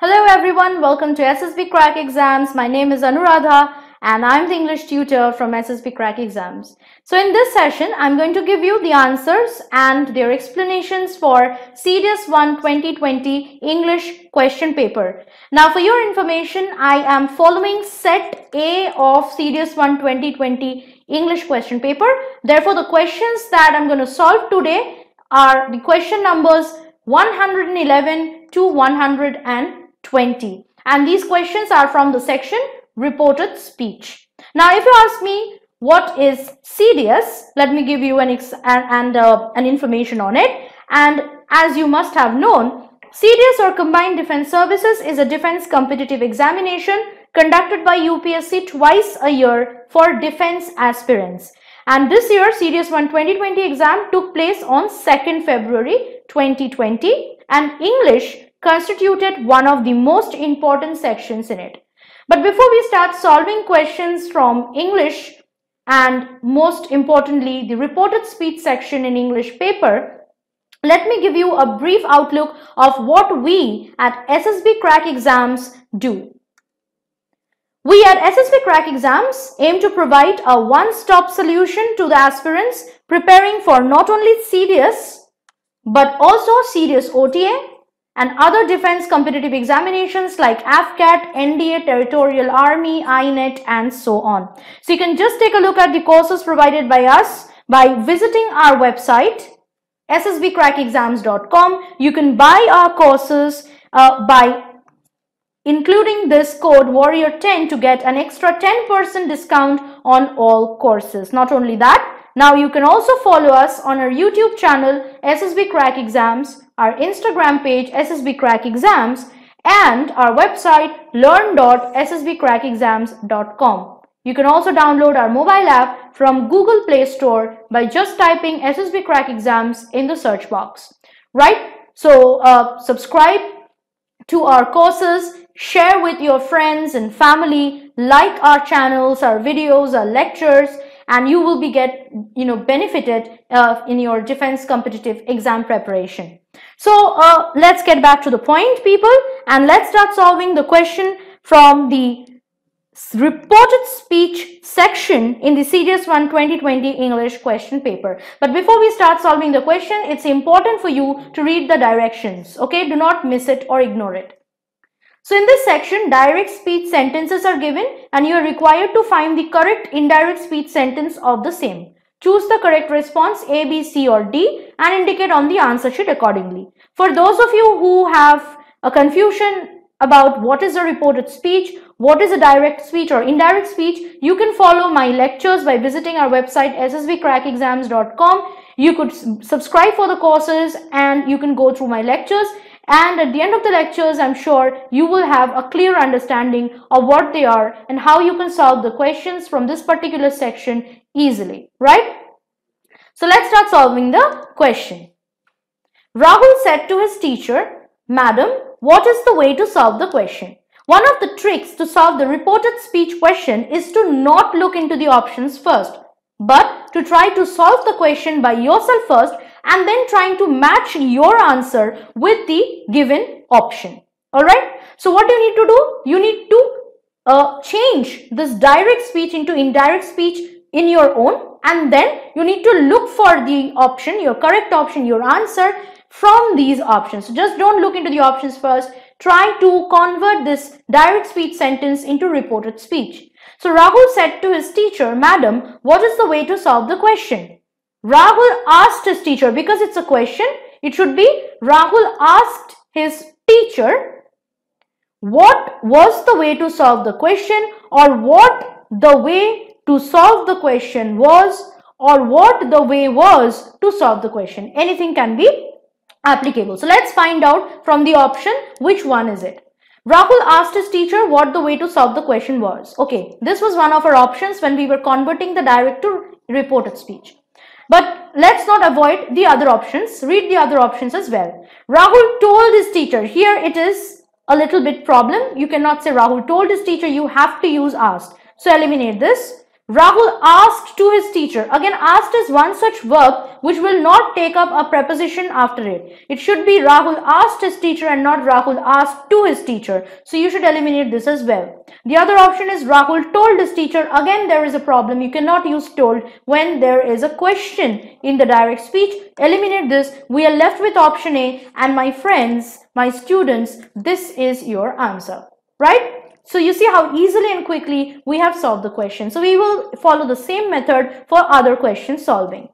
Hello everyone, welcome to SSB Crack Exams. My name is Anuradha and I'm the English tutor from SSB Crack Exams. So in this session, I'm going to give you the answers and their explanations for CDS 1 2020 English question paper. Now for your information, I am following set A of CDS 1 2020 English question paper. Therefore, the questions that I'm going to solve today are the question numbers 111 to 120, and these questions are from the section reported speech. Now if you ask me what is CDS, let me give you an information on it. And as you must have known, CDS or Combined Defense Services is a defense competitive examination conducted by UPSC twice a year for defense aspirants. And this year CDS 1 2020 exam took place on 2nd February 2020, and English constituted one of the most important sections in it. But before we start solving questions from English and most importantly the reported speech section in English paper, let me give you a brief outlook of what we at SSB Crack Exams do. We at SSB Crack Exams aim to provide a one-stop solution to the aspirants preparing for not only CDS but also CDS OTA and other defense competitive examinations like AFCAT, NDA, Territorial Army, INET, and so on. So you can just take a look at the courses provided by us by visiting our website ssbcrackexams.com. You can buy our courses by including this code Warrior10 to get an extra 10% discount on all courses. Not only that, now you can also follow us on our YouTube channel SSB Crack Exams, our Instagram page SSB Crack Exams, and our website learn.ssbcrackexams.com. You can also download our mobile app from Google Play Store by just typing SSB Crack Exams in the search box. Right? So subscribe to our courses, share with your friends and family, like our channels, our videos, our lectures, and you will be benefited in your defense competitive exam preparation. So let's get back to the point, people, and let's start solving the question from the reported speech section in the CDS 1 2020 English question paper. But before we start solving the question, it's important for you to read the directions. Okay, do not miss it or ignore it. So in this section, direct speech sentences are given and you are required to find the correct indirect speech sentence of the same. Choose the correct response A, B, C or D and indicate on the answer sheet accordingly. For those of you who have a confusion about what is a reported speech, what is a direct speech or indirect speech, you can follow my lectures by visiting our website ssbcrackexams.com. You could subscribe for the courses and you can go through my lectures. And at the end of the lectures, I'm sure you will have a clear understanding of what they are and how you can solve the questions from this particular section easily, right? So let's start solving the question. Rahul said to his teacher, "Madam, what is the way to solve the question?" One of the tricks to solve the reported speech question is to not look into the options first, but to try to solve the question by yourself first and then trying to match your answer with the given option. Alright, so what do you need to do? You need to change this direct speech into indirect speech in your own, and then you need to look for the option, your correct option, your answer from these options. So just don't look into the options first. Try to convert this direct speech sentence into reported speech. So Rahul said to his teacher, "Madam, what is the way to solve the question?" Rahul asked his teacher, because it's a question, it should be Rahul asked his teacher what was the way to solve the question, or what the way to solve the question was, or what the way was to solve the question. Anything can be applicable. So let's find out from the option which one is it. Rahul asked his teacher what the way to solve the question was. Okay, this was one of our options when we were converting the direct to reported speech. But let's not avoid the other options. Read the other options as well. Rahul told his teacher. Here it is a little bit problem. You cannot say Rahul told his teacher. You have to use asked. So eliminate this. Rahul asked to his teacher. Again, asked is one such verb which will not take up a preposition after it. It should be Rahul asked his teacher and not Rahul asked to his teacher. So you should eliminate this as well. The other option is Rahul told his teacher. Again, there is a problem. You cannot use told when there is a question in the direct speech. Eliminate this. We are left with option A, and my friends, my students, this is your answer, right? So you see how easily and quickly we have solved the question. So we will follow the same method for other question solving.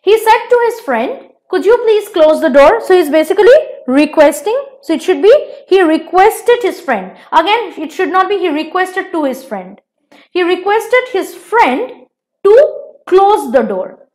He said to his friend, could you please close the door? So he's basically requesting. So it should be he requested his friend. Again, it should not be he requested to his friend. He requested his friend to close the door.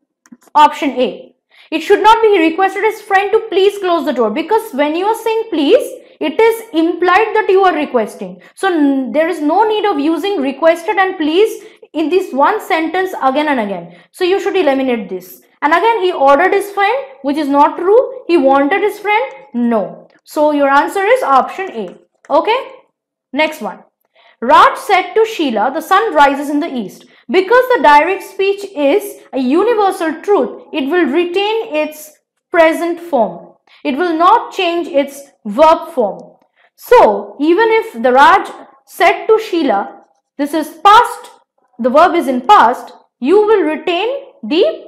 Option A. It should not be he requested his friend to please close the door, because when you are saying please, it is implied that you are requesting. So there is no need of using requested and please in this one sentence again and again. So you should eliminate this. And again, he ordered his friend, which is not true. He wanted his friend. No. So your answer is option A. Okay. Next one. Raj said to Sheila, the sun rises in the east. Because the direct speech is a universal truth, it will retain its present form. It will not change its verb form. So, even if the Raj said to Sheila, this is past, the verb is in past, you will retain the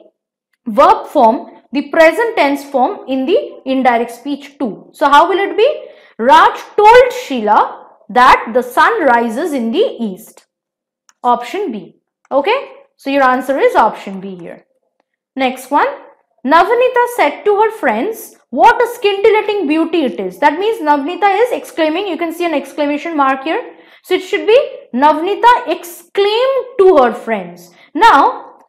verb form, the present tense form in the indirect speech too. So, how will it be? Raj told Sheila that the sun rises in the east. Option B. Okay. So, your answer is option B here. Next one. Navnita said to her friends, what a scintillating beauty it is. That means Navnita is exclaiming. You can see an exclamation mark here. So it should be Navnita exclaimed to her friends. Now,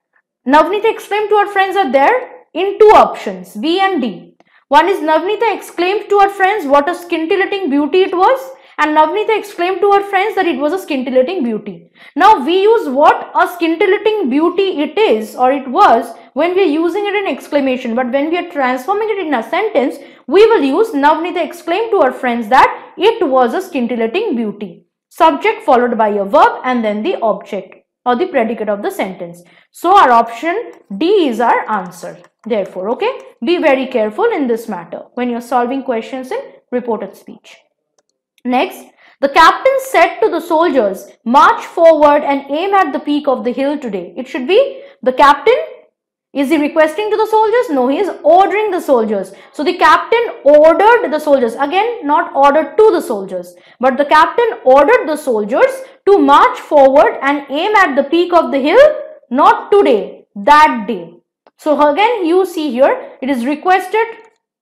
Navnita exclaimed to her friends are there in two options, B and D. One is Navnita exclaimed to her friends what a scintillating beauty it was. And Navnita exclaimed to her friends that it was a scintillating beauty. Now we use what a scintillating beauty it is or it was when we are using it in exclamation. But when we are transforming it in a sentence, we will use Navnita exclaimed to her friends that it was a scintillating beauty. Subject followed by a verb and then the object or the predicate of the sentence. So our option D is our answer. Therefore, okay, be very careful in this matter when you are solving questions in reported speech. Next, the captain said to the soldiers, march forward and aim at the peak of the hill today. It should be the captain. Is he requesting to the soldiers? No, he is ordering the soldiers. So the captain ordered the soldiers. Again, not ordered to the soldiers, but the captain ordered the soldiers to march forward and aim at the peak of the hill, not today, that day. So again, you see here, it is requested.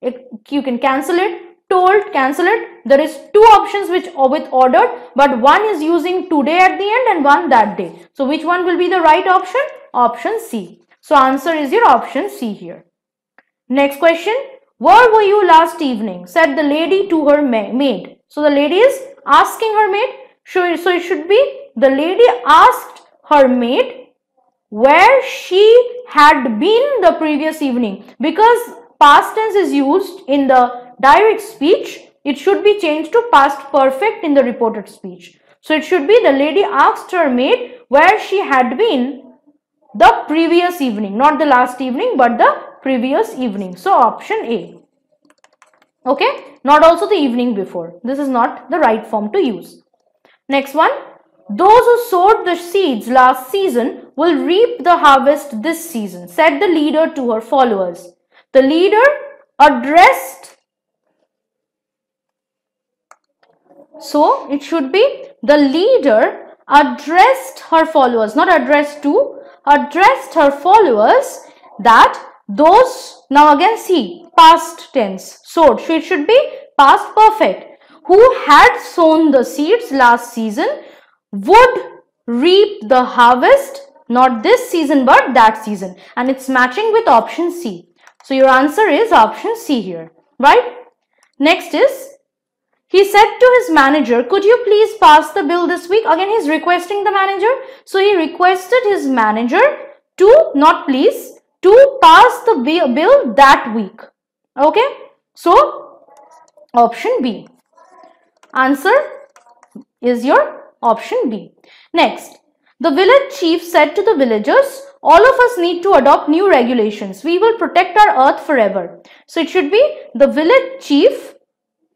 You can cancel it. Told, cancel it. There is two options with ordered, but one is using today at the end and one that day. So which one will be the right option? Option C. So answer is your option C here. Next question. Where were you last evening? Said the lady to her maid. So the lady is asking her maid. So it should be the lady asked her maid where she had been the previous evening. Because past tense is used in the direct speech, it should be changed to past perfect in the reported speech. So it should be the lady asked her maid where she had been the previous evening, not the last evening, but the previous evening. So option A. Okay, not also the evening before. This is not the right form to use. Next one. Those who sowed the seeds last season will reap the harvest this season, said the leader to her followers. The leader addressed. So it should be the leader addressed her followers, not addressed to, addressed her followers that those, now again see, past tense, sowed. So it should be past perfect. Who had sown the seeds last season would reap the harvest, not this season but that season. And it's matching with option C. So your answer is option C here, right? Next is, he said to his manager, could you please pass the bill this week? Again, he's requesting the manager. So he requested his manager to, not please, to pass the bill that week. Okay. So option B. Answer is your option B. Next, The village chief said to the villagers, all of us need to adopt new regulations. We will protect our earth forever. So it should be the village chief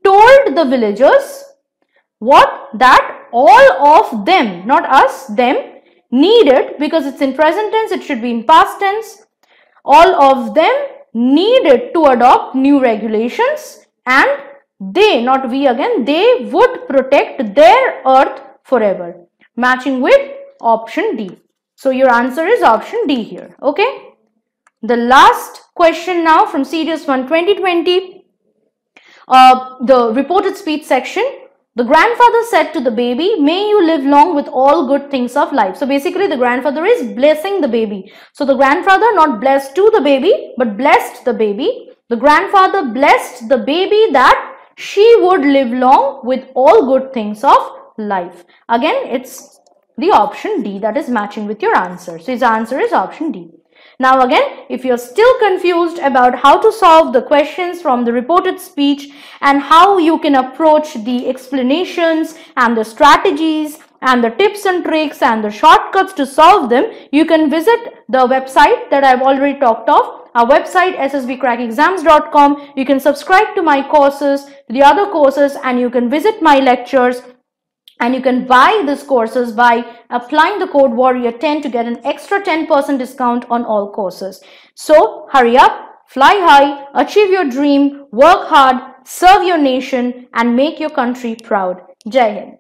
told the villagers what? That all of them, not us, them, needed, because it's in present tense, it should be in past tense. All of them needed to adopt new regulations, and they, not we again, they would protect their earth forever. Matching with option D. So your answer is option D here. Okay. The last question now from Series 1 2020. The reported speech section. The grandfather said to the baby, may you live long with all good things of life. So basically the grandfather is blessing the baby. So the grandfather not blessed to the baby, but blessed the baby. The grandfather blessed the baby that she would live long with all good things of life. Again, it's the option D that is matching with your answer. So his answer is option D. Now again, if you're still confused about how to solve the questions from the reported speech and how you can approach the explanations and the strategies and the tips and tricks and the shortcuts to solve them, you can visit the website that I've already talked of. Our website ssbcrackexams.com. You can subscribe to my courses, the other courses, and you can visit my lectures. And you can buy these courses by applying the code Warrior10 to get an extra 10% discount on all courses. So hurry up, fly high, achieve your dream, work hard, serve your nation, and make your country proud. Jai Hind.